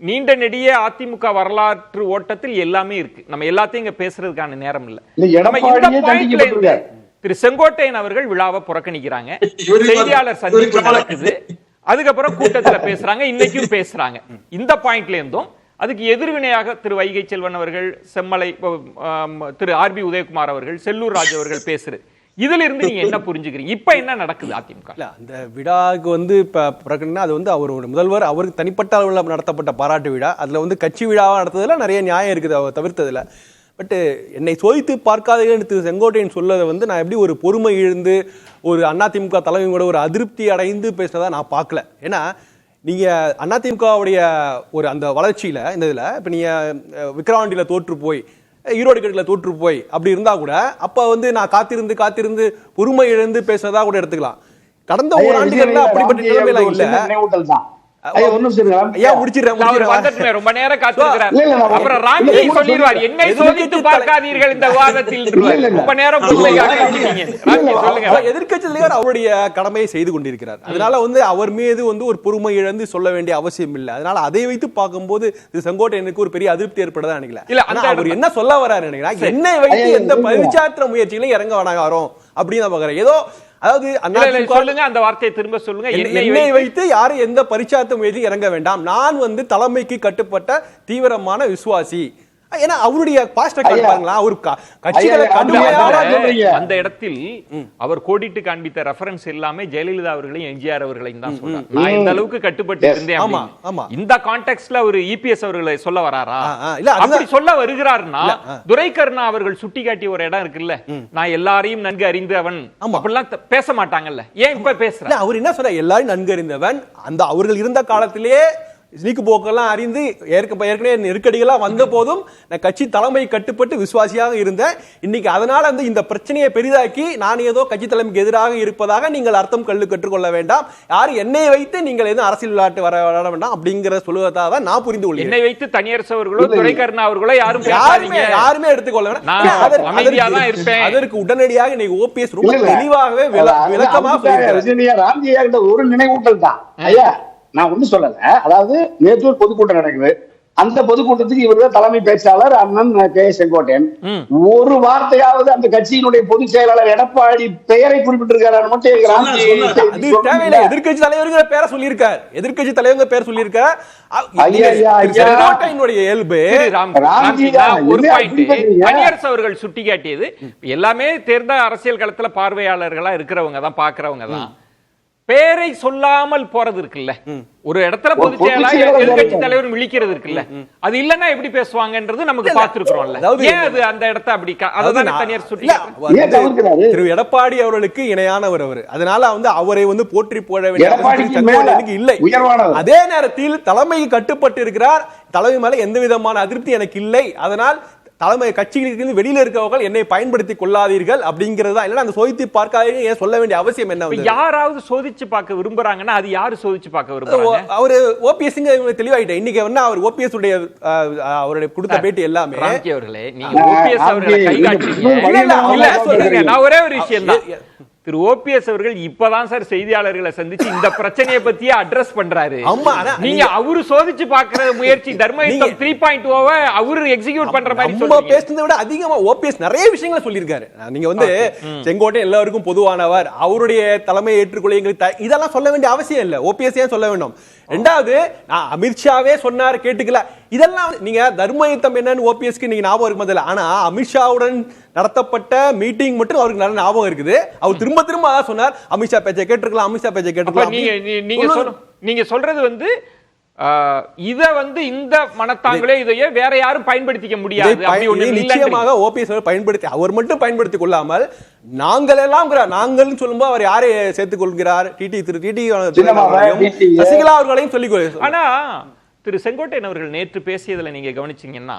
நீண்ட நெடிய அதிமுக வரலாற்று ஓட்டத்தில் எல்லாமே இருக்கு. நம்ம எல்லாத்தையும் இங்க பேசுறதுக்கான நேரம் இல்ல. திரு செங்கோட்டையன் அவர்கள் விழாவை புறக்கணிக்கிறாங்க, செய்தியாளர் சந்திப்பு நடக்குது, அதுக்கப்புறம் கூட்டத்துல பேசுறாங்க, இன்னைக்கும் பேசுறாங்க. இந்த பாயிண்ட்ல இருந்தும் அதுக்கு எதிர்வினையாக திரு வைகை செல்வன் அவர்கள், செம்மலை திரு ஆர்பி உதயகுமார் அவர்கள், செல்லூர் ராஜு அவர்கள் பேசுறது, இதுல இருந்து நீங்க என்ன புரிஞ்சுக்கிறீங்க? இப்ப என்ன நடக்குது அதிமுக? அந்த விழாவுக்கு இப்ப புறக்கணினா அது அவரோட முதல்வர் அவருக்கு தனிப்பட்ட அளவில் நடத்தப்பட்ட பாராட்டு விழா. அதுல கட்சி விழாவா நடத்ததுல நிறைய நியாயம் இருக்குது, அவர் தவிர்த்ததுல. பட் என்னை சோதித்து பார்க்காதீங்கன்னு திரு செங்கோட்டையன் சொல்லதை நான் எப்படி ஒரு பொறுமை இழந்து ஒரு அதிமுக தலைமையோட ஒரு அதிருப்தி அடைந்து பேசினதா நான் பார்க்கல. ஏன்னா நீங்க அதிமுகவுடைய ஒரு அந்த வளர்ச்சியில இந்த இதுல இப்ப நீங்க விக்கிரவாண்டியில தோற்று போய் ஈரோடு கட்டில தோற்று போய் அப்படி இருந்தா கூட அப்ப நான் காத்திருந்து பொறுமை இழந்து பேசுறதா கூட எடுத்துக்கலாம். கடந்த ஓராண்டுகள்ல அப்படிப்பட்ட நிலைமையில இல்ல. ரொம்ப நேரம் காத்திருக்கிறார். அப்புறம் ராம்ஜி சொல்லிடுவார், என்னை சோதித்து பார்க்காதீர்கள் இந்த விவாதத்தில். ரொம்ப நேரம் எதிர்க்கட்சி தலைவர் அவருடைய கடமையை செய்து கொண்டிருக்கிறார். அதனால அவர் மீது ஒரு பொறுமை இழந்து சொல்ல வேண்டிய அவசியம் இல்லை. அதனால அதை வைத்து பார்க்கும்போது செங்கோட்டையனுக்கு ஒரு பெரிய அதிருப்தி ஏற்படுதா நினைக்கல. அவர் என்ன சொல்ல வர்றாரு நினைக்கிறேன், என்னை வைத்து எந்த பரிச்சாத்திர முயற்சியிலும் இறங்க வரோம் அப்படின்னு தான் பாக்குறேன். ஏதோ அதாவது சொல்லுங்க, அந்த வார்த்தையை திரும்ப சொல்லுங்க. என்னை வைத்து யாரும் எந்த பரிச்சார்த்த முயற்சி இறங்க வேண்டாம். நான் தலைமைக்கு கட்டுப்பட்ட தீவிரமான விசுவாசி. ஏன்னா அவருடைய அந்த இடத்தில் அவர் கோடிட்டு காண்பித்த ரெஃபரன்ஸ் எல்லாமே ஜெயலலிதா அவர்களையும் எம்ஜிஆர் அவர்களையும் தான் சொன்னார். நான் இந்த அளவுக்கு கட்டுப்பட்டு இருந்தேன். இந்த கான்டெக்ட்ல ஒரு இபிஎஸ் அவர்களை சொல்ல வராரா? இல்ல அப்படி சொல்ல வருகிறார்னா துரைக்கருணா அவர்கள் சுட்டிக்காட்டிய ஒரு இடம் இருக்குல்ல, நான் எல்லாரையும் நன்கு அறிந்தவன் அப்படிலாம் பேச மாட்டாங்கல்ல, ஏன் இப்ப பேசுற? அவர் என்ன சொல்ற, எல்லாரும் நன்கு அறிந்தவன். அந்த அவர்கள் இருந்த காலத்திலேயே நீக்கு போக்கெல்லாம் அறிந்து ஏற்கனவே நெருக்கடிகளாக வந்த போதும் நான் கட்சி தலைமை கட்டுப்பட்டு விசுவாசியாக இருந்தேன். இன்னைக்கு அதனால இந்த பிரச்சனையை பெரிதாக்கி நான் ஏதோ கட்சி தலைமைக்கு எதிராக இருப்பதாக நீங்கள் அர்த்தம் கற்றுக்கொள்ள வேண்டாம். யாரும் என்னை வைத்து நீங்கள் எதுவும் அரசியல் விளையாட்டு வர வேண்டாம் அப்படிங்கிற சொல்லுவதாக தான் நான் புரிந்து கொள்கிறேன். என்னை வைத்து தனியரசு அவர்களோ துரைக்கருணா அவர்களோ யாருமே எடுத்துக்கொள்ள வேண்டாம். அதற்கு உடனடியாக இன்னைக்கு ஓபிஎஸ் ரொம்ப தெளிவாகவே விளக்கமாக ஒரு நினைவூட்டல் தான். ஐயா நான் ஒண்ணு சொல்லல. அதாவது நேற்று ஒரு பொதுக்கூட்டம் நடக்குது. அந்த பொதுக்கூட்டத்துக்கு இவர்கள் தலைமை பேச்சாளர் அண்ணன் கே செங்கோட்டையன் ஒரு வார்த்தையாவது அந்த கட்சியினுடைய பொதுச் செயலாளர் எடப்பாடி பெயரை குறிப்பிட்டிருக்காரு மட்டும் எதிர்கட்சி தலைவருங்கிற பேரை சொல்லியிருக்கார். எதிர்கட்சி தலைவர் பேர் சொல்லியிருக்கார். இயல்பு அவர்கள் சுட்டிக்காட்டியது எல்லாமே தேர்ந்த அரசியல் களத்துல பார்வையாளர்களா இருக்கிறவங்க தான், பாக்குறவங்க தான். பேரை சொல்லாமல் போறது இருக்குல்ல, ஒரு இடத்துல பொதுச் செயலாளர் எதிர்க்கட்சி தலைவர் விழிக்கிறது இருக்குல்ல, அது இல்லன்னா எப்படி பேசுவாங்கன்றது நமக்கு பார்த்திருக்கிறோம்ல. ஏன் அது அந்த இடத்தை அப்படி அதான் தனியார் சுட்டி திரு எடப்பாடி அவர்களுக்கு இணையானவர் அவர். அதனால அவரை போற்றி போட வேண்டிய இல்லை. அதே நேரத்தில் தலைமை கட்டுப்பட்டு இருக்கிறார். தலைமை மேல எந்த விதமான அதிருப்தி எனக்கு இல்லை. அதனால் தலைமை கட்சிகளுக்கு வெளியில இருக்கவர்கள் என்னை பயன்படுத்திக் கொள்ளாதீர்கள் அப்படிங்கறதா. இல்ல அந்த சோதித்து பார்க்காதீங்க ஏன் சொல்ல வேண்டிய அவசியம் என்ன? யாராவது சோதிச்சு பார்க்க விரும்புறாங்கன்னா அது யாரு சோதிச்சு பார்க்க விரும்புறாங்க? அவரு ஓபிஎஸ் தெளிவாயிட்ட. இன்னைக்கு அவர் ஓபிஎஸ் உடைய அவருடைய கொடுத்த பேட்டி எல்லாமே அவர்களே, நீங்க ஓபிஎஸ் அவர்களை கை காட்டுறீங்க. நான் ஒரே ஒரு விஷயம் தான், திரு ஓபிஎஸ் அவர்கள் இப்பதான் சார் செய்தியாளர்களை சந்திச்சு இந்த பிரச்சனையை பத்தியே அட்ரஸ் பண்றாரு. நீங்க அவரு சோதிச்சு பாக்குற முயற்சி தர்மயுத்தம் 3.0 அவரு எக்ஸிக்யூட் பண்ற மாதிரி பேசுறதை விட அதிகமா ஓபிஎஸ் நிறைய விஷயங்களை சொல்லியிருக்காரு. நீங்க செங்கோட்டை எல்லாருக்கும் பொதுவானவர், அவருடைய தலைமையை ஏற்றுக்கொள்ள இதெல்லாம் சொல்ல வேண்டிய அவசியம் இல்லை. ஓபிஎஸ் ஏன் சொல்ல வேண்டும்? ரெண்டாவது அமித்ஷாவே சொன்னார் கேட்டுக்கல. இதெல்லாம் நீங்க தர்மயுத்தம் என்னன்னு ஓபிஎஸ்க்கு நீங்க ஞாபகம் இருக்கும் முதல்ல. ஆனா அமித்ஷாவுடன் நடத்தப்பட்ட மீட்டிங் மட்டும் அவருக்கு நல்ல ஞாபகம் இருக்குது. அவர் திரும்ப திரும்ப அதான் சொன்னார், அமித்ஷா பேச்சை கேட்டிருக்கலாம், அமித்ஷா பேச்சை கேட்டிருக்கலாம். நீங்க சொல்றது இத இந்த மனத்தாங்களே இதையே வேற யாரும் பயன்படுத்திக்க முடியாது. நிச்சயமாக ஓபிஎஸ் பயன்படுத்தி அவர் மட்டும் பயன்படுத்திக் கொள்ளாமல் நாங்கள் எல்லாம் நாங்கள் சொல்லும்போது அவர் யாரை சேர்த்துக் கொள்கிறார்? டிடி சசிகலா அவர்களையும் சொல்லிக். ஆனா திரு செங்கோட்டையன் அவர்கள் நேற்று பேசியதுல நீங்க கவனிச்சீங்கன்னா,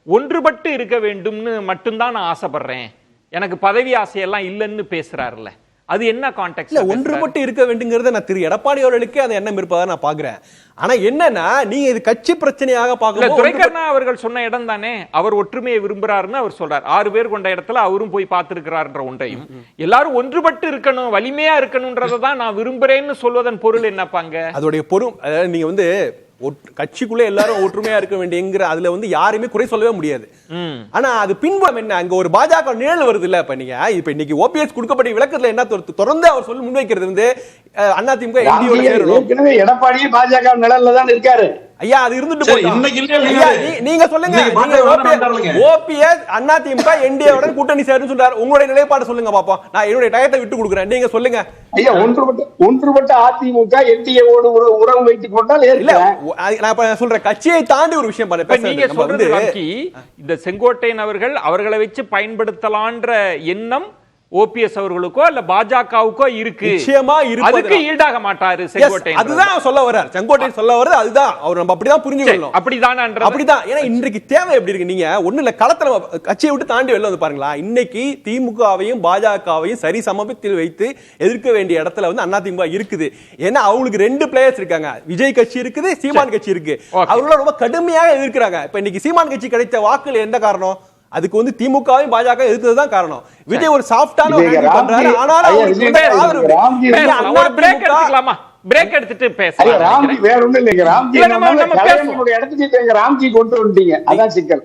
ஒன்றுபட்டு இருக்க வேண்டும்னு மட்டும்தான் நான் ஆசைப்படுறேன், எனக்கு பதவி ஆசையெல்லாம் இல்லைன்னு பேசுறாருல்ல, அது என்ன கான்டெக்ட்ல? ஒன்றுபட்டு இருக்க வேண்டுங்கிறத நான் திரு எடப்பாடி அவர்களுக்கு அந்த எண்ணம் இருப்பதா நான் பாக்குறேன். ஆனா என்னன்னா நீங்க இது கட்சி பிரச்சனையாக பார்க்கணும். துரைக்கருணா அவர்கள் சொன்ன இடம் தானே, அவர் ஒற்றுமையை விரும்புறாருன்னு அவர் சொல்றார். 6 பேர் கொண்ட இடத்துல அவரும் போய் பார்த்திருக்கிறார்ன்ற ஒன்றையும், எல்லாரும் ஒன்றுபட்டு இருக்கணும், வலிமையா இருக்கணும்ன்றதான் நான் விரும்புறேன்னு சொல்வதன் பொருள் என்னப்பாங்க? அதோடைய பொருள் நீங்க கட்சிக்குள்ள எல்லாரும் ஒற்றுமையா இருக்க வேண்டியங்கிற அதுல வந்து யாருமே குறை சொல்லவே முடியாது. ஆனா அது பின்புலம் என்ன, அங்க ஒரு பாஜக நிழல் வருது இல்ல. இப்ப நீங்க இப்ப இன்னைக்கு ஓபிஎஸ் கொடுக்கப்பட்ட விளக்கத்துல என்ன தொடர்ந்து அவர் சொல்லி முன்வைக்கிறது வந்து அதிமுக என்டிஏ ஏற்கனவே எடப்பாடியே பாஜக நிழல்ல தான் இருக்காரு. ஐயா அது இருந்துட்டு நீங்க சொல்லுங்க, ஓபிஎஸ் அதிமுக என்டிஏவுடன் கூட்டணி சேருன்னு சொல்றாரு. உங்களுடைய நிலைப்பாடு சொல்லுங்க பாப்போம். நான் என்னுடைய டயத்தை விட்டு கொடுக்குறேன், நீங்க சொல்லுங்க. ஐயா ஒன்றுபட்ட அதிமுக என்டிஏவோடு உறவு வைத்துக் கொண்டால் இல்ல நான் சொல்றேன், கட்சியை தாண்டி ஒரு விஷயம் நீங்க சொல்றது இந்த செங்கோட்டையன் அவர்களை வச்சு பயன்படுத்தலான்ற எண்ணம் ஓபிஎஸ் அவர்களுக்கோ அல்ல பாஜகவுக்கோ இருக்கு. நிச்சயமா இருக்கு. அதுக்கு ஈடாக மாட்டாரு செங்கோட்டையன். அதுதான் சொல்ல வர்றார். செங்கோட்டையன் சொல்ல வர்றது அதுதான். அவர் நம்ம அப்படிதான் புரிஞ்சுக்கணும். அப்படிதான். ஏன்னா இன்றைக்கு தேவை எப்படி இருக்கு, நீங்க ஒண்ணு இல்ல களத்துல கட்சியை விட்டு தாண்டி வெளில வந்து பாருங்களா. இன்னைக்கு திமுகவையும் பாஜகவையும் சரி சமபத்தில் வைத்து எதிர்க்க வேண்டிய இடத்துல வந்து அதிமுக இருக்குது. ஏன்னா அவங்களுக்கு 2 பிளேயர்ஸ் இருக்காங்க. விஜய் கட்சி இருக்குது, சீமான் கட்சி இருக்கு. அவங்கள ரொம்ப கடுமையாக எதிர்க்கிறாங்க. இப்ப இன்னைக்கு சீமான் கட்சி கிடைத்த வாக்குகள் எந்த காரணம்? அதுக்கு வந்து திமுகவும் பாஜக எதிர்த்ததுதான் காரணம். விஜய் ஒரு சாஃப்டான பண்றாரு. ஆனாலும் பிரேக் எடுத்துட்டு பேசலாம். வேற ஒண்ணும் இல்லைங்க. ராம்ஜி இடத்துக்கு ராம்ஜி கொண்டு வந்துட்டீங்க, அதான் சிக்கல்.